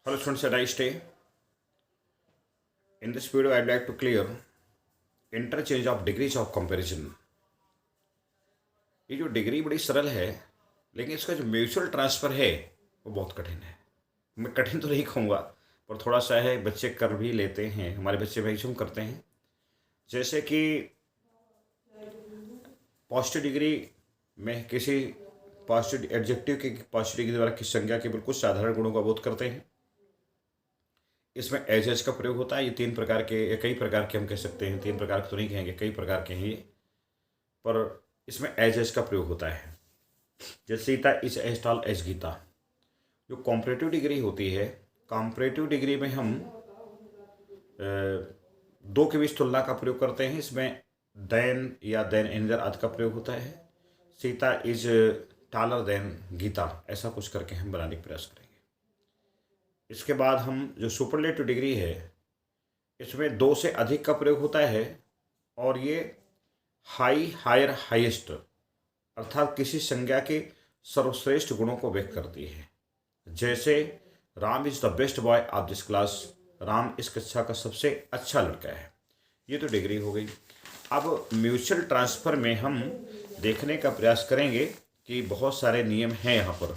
Hello students, a nice day. In this video, I'd like to clear interchange of degrees of comparison. ये जो degree बड़ी सरल है, लेकिन इसका जो म्यूचुअल ट्रांसफ़र है वो बहुत कठिन है। मैं कठिन तो नहीं कहूँगा, पर थोड़ा सा है, बच्चे कर भी लेते हैं, हमारे बच्चे मैक्सिमम करते हैं। जैसे कि पॉजिटिव डिग्री में किसी पॉजिटिव एडजेक्टिव की पॉजिटिव डिग्री द्वारा किस संज्ञा के बिल्कुल साधारण गुणों का बोध करते हैं। इसमें एज का प्रयोग होता है। ये तीन प्रकार के या कई प्रकार के हम कह सकते हैं, तीन प्रकार के तो नहीं कहेंगे, कई प्रकार के हैं ये, पर इसमें एज का प्रयोग होता है। जैसे Sita is as tall as Gita. जो कॉम्परेटिव डिग्री होती है, कॉम्परेटिव डिग्री में हम दो के बीच तुलना का प्रयोग करते हैं। इसमें देन या देन एनिदर आदि का प्रयोग होता है। Sita is taller than Gita, ऐसा कुछ करके हम बनाने का प्रयास करेंगे। इसके बाद हम जो सुपरलेटिव डिग्री है, इसमें दो से अधिक का प्रयोग होता है और ये हाई, हायर, हाईएस्ट अर्थात किसी संज्ञा के सर्वश्रेष्ठ गुणों को व्यक्त करती है। जैसे Ram is the best boy of this class, Ram इस कक्षा का सबसे अच्छा लड़का है। ये तो डिग्री हो गई। अब म्यूचुअल ट्रांसफ़र में हम देखने का प्रयास करेंगे कि बहुत सारे नियम हैं यहाँ पर,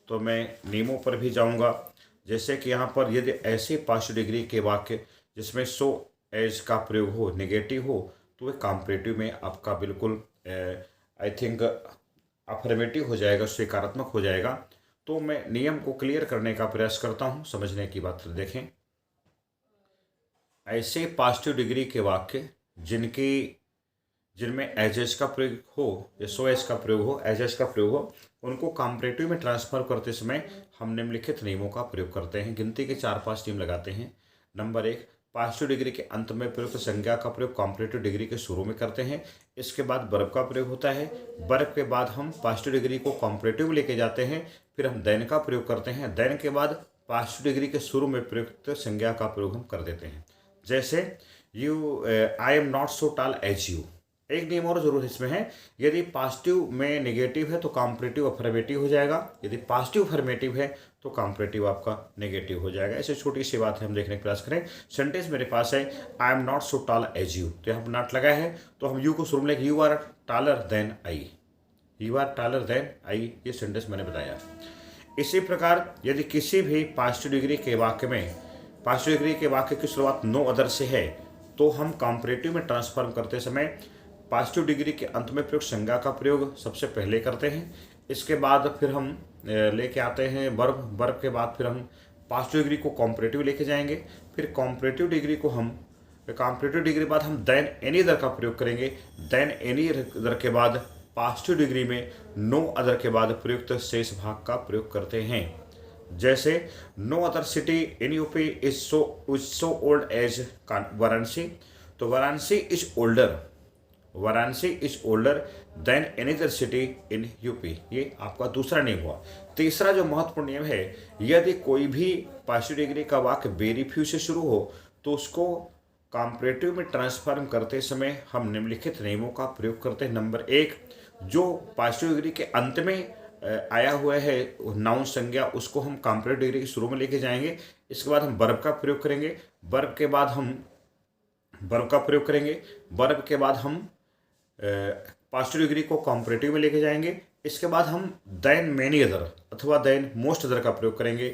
तो मैं नियमों पर भी जाऊँगा। जैसे कि यहाँ पर यदि ऐसे पॉजिटिव डिग्री के वाक्य जिसमें सो एज का प्रयोग हो, नेगेटिव हो, तो वह कॉम्परेटिव में आपका बिल्कुल आई थिंक अफर्मेटिव हो जाएगा, स्वीकारात्मक हो जाएगा। तो मैं नियम को क्लियर करने का प्रयास करता हूँ, समझने की बात देखें। ऐसे पॉजिटिव डिग्री के वाक्य जिनमें एजेस का प्रयोग हो या सो एज का प्रयोग हो, एजेस का प्रयोग हो, उनको कॉम्परेटिव में ट्रांसफ़र करते समय हम निम्नलिखित नियमों का प्रयोग करते हैं। गिनती के 4-5 नियम लगाते हैं। नंबर 1, पॉजिटिव डिग्री के अंत में प्रयुक्त संज्ञा का प्रयोग कॉम्परेटिव डिग्री के शुरू में करते हैं। इसके बाद वर्ब का प्रयोग होता है। वर्ब के बाद हम पॉजिटिव डिग्री को कॉम्परेटिव में लेके जाते हैं। फिर हम देन का प्रयोग करते हैं। देन के बाद पॉजिटिव डिग्री के शुरू में प्रयुक्त संज्ञा का प्रयोग हम कर देते हैं। जैसे I am not so tall as you. एक नियम और जरूर इसमें है, यदि पॉजिटिव में नेगेटिव है तो कॉम्परेटिव अफर्मेटिव हो जाएगा, यदि पॉजिटिव अफर्मेटिव है तो कॉम्परेटिव आपका नेगेटिव हो जाएगा। ऐसे छोटी सी बात है, हम देखने का प्रयास करें। सेंटेंस मेरे पास है I am not so tall as you, तो यहाँ पर नॉट लगा है तो हम यू को शुरू में लेंगे, you are taller than I, you are taller than I. ये सेंटेंस मैंने बताया। इसी प्रकार यदि किसी भी पॉजिटिव डिग्री के वाक्य में पॉजिटिव डिग्री के वाक्य की शुरुआत नो अदर से है, तो हम कॉम्परेटिव में ट्रांसफॉर्म करते समय पॉजिटिव डिग्री के अंत में प्रयुक्त संज्ञा का प्रयोग सबसे पहले करते हैं। इसके बाद फिर हम लेके आते हैं वर्ब। वर्ब के बाद फिर हम पॉजिटिव डिग्री को कॉम्परेटिव लेके जाएंगे। फिर कॉम्परेटिव डिग्री को हम कॉम्परेटिव डिग्री बाद हम देन एनी अदर का प्रयोग करेंगे। देन एनी अदर के बाद पॉजिटिव डिग्री में नो अदर के बाद प्रयुक्त शेष भाग का प्रयोग करते हैं। जैसे no other city in UP is so old as Varanasi, तो Varanasi is older, Varanasi is older than another city in UP. ये आपका दूसरा नियम हुआ। तीसरा जो महत्वपूर्ण नियम है, यदि कोई भी पॉजिटिव डिग्री का वाक्य वेरी फ्यू से शुरू हो तो उसको कॉम्परेटिव में ट्रांसफॉर्म करते समय हम निम्नलिखित नियमों का प्रयोग करते हैं। नंबर 1, जो पॉजिटिव डिग्री के अंत में आया हुआ है नाउन संज्ञा, उसको हम कॉम्परेटिव डिग्री के शुरू में लेके जाएंगे। इसके बाद हम वर्ब का प्रयोग करेंगे। वर्ब के बाद हम वर्ब का प्रयोग करेंगे। वर्ब के बाद हम पॉजिटिव डिग्री को कॉम्परेटिव में लेके जाएंगे। इसके बाद हम देन मेनी अदर अथवा देन मोस्ट अदर का प्रयोग करेंगे।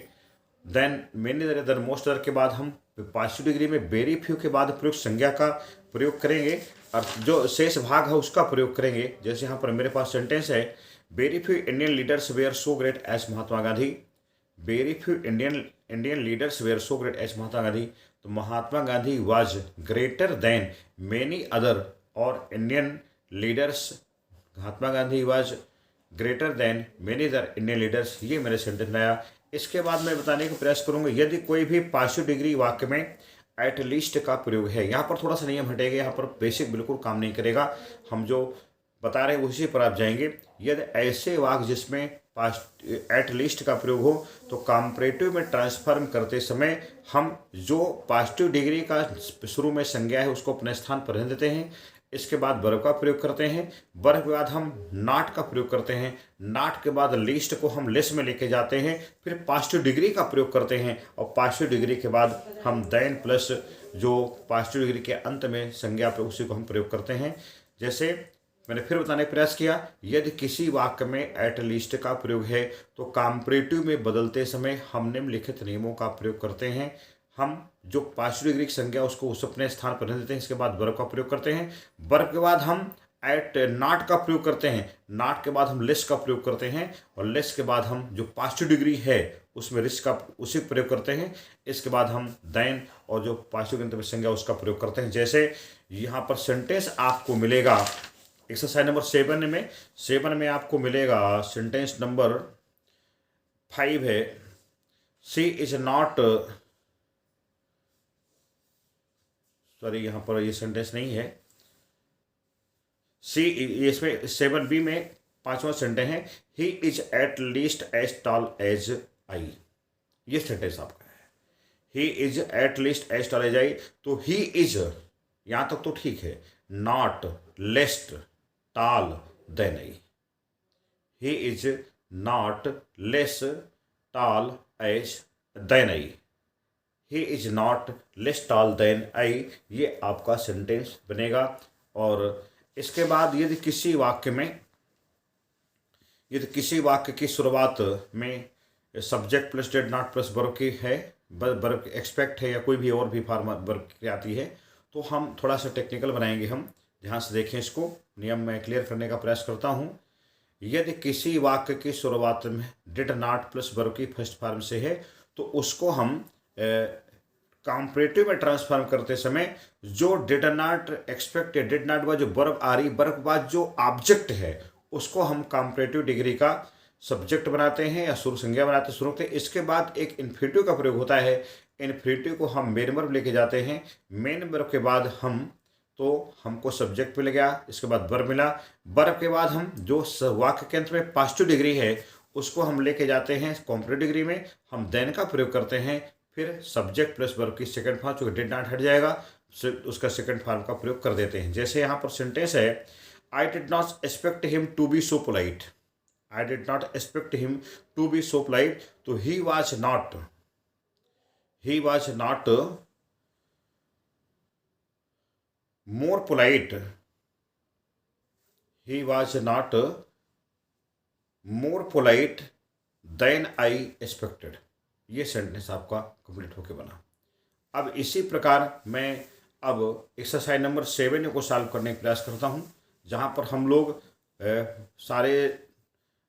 Than many other most other के बाद हम पॉजिटिव डिग्री में वेरी फ्यू के बाद प्रयुक्त संज्ञा का प्रयोग करेंगे और जो शेष भाग है उसका प्रयोग करेंगे। जैसे यहाँ पर मेरे पास सेंटेंस है, very few Indian leaders were so great as Mahatma Gandhi. Very few Indian leaders were so great as Mahatma Gandhi, तो Mahatma Gandhi was greater than many other और Indian leaders, Mahatma Gandhi was greater than many other Indian leaders. ये मेरे sentence आया। इसके बाद मैं बताने का प्रयास करूंगा, यदि कोई भी पॉजिटिव डिग्री वाक्य में एट लीस्ट का प्रयोग है, यहाँ पर थोड़ा सा नियम हटेगा, यहाँ पर बेसिक बिल्कुल काम नहीं करेगा, हम जो बता रहे हैं उसी पर आप जाएंगे। यदि ऐसे वाक्य जिसमें एट लीस्ट का प्रयोग हो तो कॉम्परेटिव में ट्रांसफॉर्म करते समय हम जो पॉजिटिव डिग्री का शुरू में संज्ञा है उसको अपने स्थान पर रहने देते हैं। इसके बाद वर्ब का प्रयोग करते हैं, वर्ब के बाद हम नॉट का प्रयोग करते हैं, नॉट के बाद लीस्ट को हम लेस में लेके जाते हैं, फिर पास्ट डिग्री का प्रयोग करते हैं और पास्ट डिग्री के बाद हम देन प्लस जो पास्ट डिग्री के अंत में संज्ञा पर उसी को हम प्रयोग करते हैं। जैसे मैंने फिर बताने का प्रयास किया, यदि किसी वाक्य में एट लीस्ट का प्रयोग है तो कॉम्परेटिव में बदलते समय हम निम्नलिखित नियमों का प्रयोग करते हैं। हम जो पास्ट डिग्री की संज्ञा उसको उस अपने स्थान पर रख देते हैं, इसके बाद वर्ब का प्रयोग करते हैं, वर्ब के बाद हम एट नॉट का प्रयोग करते हैं, नॉट के बाद हम लेस का प्रयोग करते हैं और लेस के बाद हम जो पास्ट डिग्री है उसमें रिस का उसी प्रयोग करते हैं। इसके बाद हम देन और जो पास्ट डिग्री में संज्ञा उसका प्रयोग करते हैं। जैसे यहाँ पर सेंटेंस आपको मिलेगा एक्सरसाइज नंबर 7 में आपको मिलेगा सेंटेंस नंबर 5 है, सी इज नॉट, सॉरी यहाँ पर ये सेंटेंस नहीं है, सी इसमें 7B में 5वां सेंटेंस है, he is at least as tall as I. ये सेंटेंस आपका है, he is at least as tall as I. तो ही इज यहाँ तक तो ठीक है, not least tall than I, he is not less tall as than I, he is not less tall than I, ये आपका सेंटेंस बनेगा। और इसके बाद यदि किसी वाक्य की शुरुआत में subject plus did not plus verb की है, वर्ब एक्सपेक्ट है या कोई भी और भी फॉर्म वर्ब की आती है, तो हम थोड़ा सा टेक्निकल बनाएंगे। हम ध्यान से देखें, इसको नियम में क्लियर करने का प्रयास करता हूँ। यदि किसी वाक्य की शुरुआत में डिड नॉट प्लस वर्ब की फर्स्ट फॉर्म से है तो उसको हम कॉम्परेटिव में ट्रांसफॉर्म करते समय जो डिड नॉट एक्सपेक्ट या डिड नॉट बाद जो वर्ब आ रही, वर्ब के बाद जो ऑब्जेक्ट है उसको हम कॉम्परेटिव डिग्री का सब्जेक्ट बनाते हैं या शुरू संज्ञा बनाते शुरू होते हैं। इसके बाद एक इन्फिनेटिव का प्रयोग होता है, इन्फिनेटिव को हम मेन वर्ब लेके जाते हैं, मेन वर्ब के बाद हमको सब्जेक्ट मिल गया, इसके बाद वर्ब मिला, वर्ब के बाद हम जो वाक्य के अंत में पास्ट डिग्री है उसको हम लेके जाते हैं कॉम्परेटिव डिग्री में, हम देन का प्रयोग करते हैं, फिर सब्जेक्ट प्लस वर्ब की सेकंड फॉर्म जो डिड नॉट हट जाएगा उसका सेकंड फॉर्म का प्रयोग कर देते हैं। जैसे यहाँ पर सेंटेंस है, I did not expect him to be so polite, I did not expect him to be so polite, तो he was not more polite, he was not more polite than I expected. ये sentence आपका complete होके बना। अब इसी प्रकार मैं अब एक्सरसाइज नंबर 7 को सॉल्व करने का प्रयास करता हूँ, जहाँ पर हम लोग सारे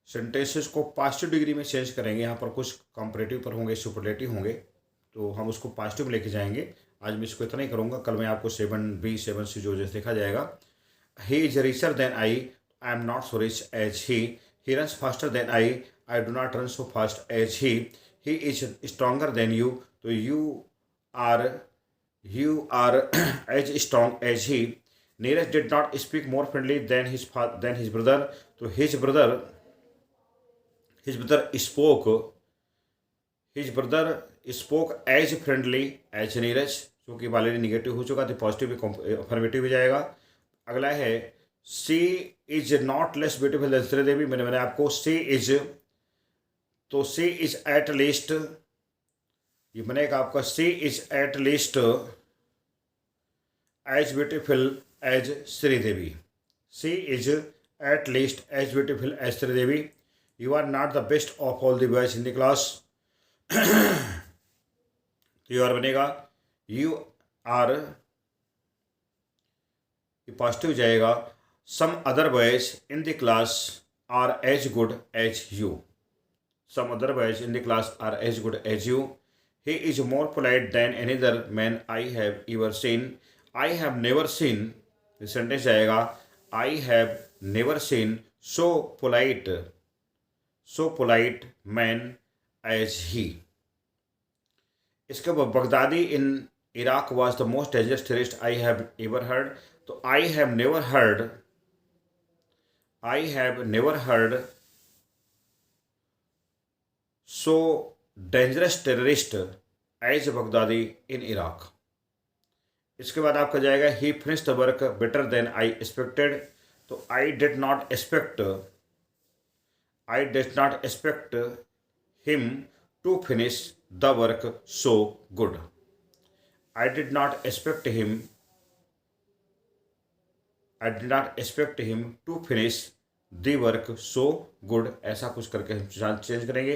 सेंटेंसेस को पास्ट डिग्री में चेंज करेंगे। यहाँ पर कुछ कंपैरेटिव पर होंगे, सुपरलेटिव होंगे, तो हम उसको पॉजिटिव में लेके जाएंगे। आज मैं इसको इतना ही करूँगा, कल मैं आपको 7B 7C जो जैसे देखा जाएगा। He is richer than I am not so rich as he runs faster than I do not run so fast as he is stronger than you, तो you are as strong as he. Neeraj did not speak more friendly than his brother, तो his brother spoke as friendly as Neeraj, क्योंकि वाले negative हो चुका तो positive affirmative हो जाएगा। अगला है she is not less beautiful than Sridevi. मैंने आपको she is, तो सी इज एट लीस्ट, ये बनेगा आपका she is at least as beautiful as Sridevi, she is at least as beautiful as Sridevi. You are not the best of all the boys in the class, you are बनेगा you are, positive जाएगा, some other boys in the class are as good as you, some other boys in the class are as good as you. He is more polite than any other man I have ever seen. I have never seen, this sentence आएगा, I have never seen so polite man as he. इसके बाद Baghdadi in Iraq was the most dangerous terrorist I have ever heard, तो I have never heard so dangerous terrorist as Baghdadi in Iraq. इसके बाद आपका जाएगा he finish the work better than I expected. तो I did not expect him to finish the work so good. I did not expect him to finish the work so good, ऐसा कुछ करके हम change करेंगे।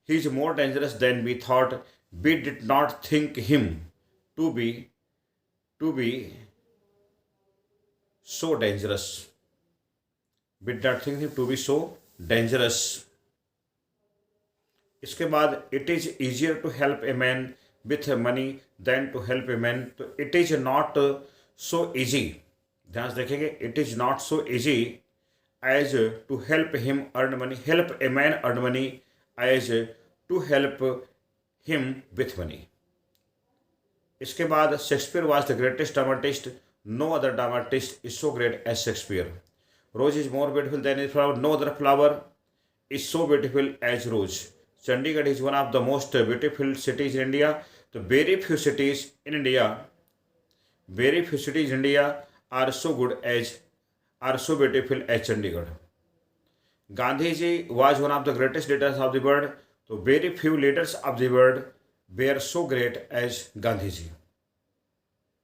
He is more dangerous than we thought, we did not think him to be so dangerous, we did not think him to be so dangerous. इसके बाद it is easier to help a man with money than to help a man. तो it is not so easy, ध्यान से देखेंगे, it is not so easy as to help him earn money, help a man earn money as to help him with money. इसके बाद Shakespeare was the greatest dramatist, no other dramatist is so great as Shakespeare. Rose is more beautiful then is flower, no other flower is so beautiful as rose. Chandigarh is one of the most beautiful cities in India. तो very few cities in India are so beautiful as Chandigarh. Gandhi ji was one of the greatest leaders of the world. So very few leaders of the world were so great as Gandhi ji.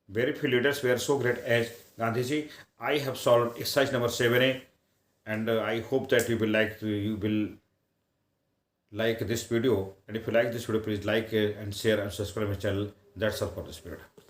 Very few leaders were so great as Gandhi ji. I have solved exercise number 7A, and I hope that you will like this video. And if you like this video, please like and share and subscribe my channel. That's all for this period.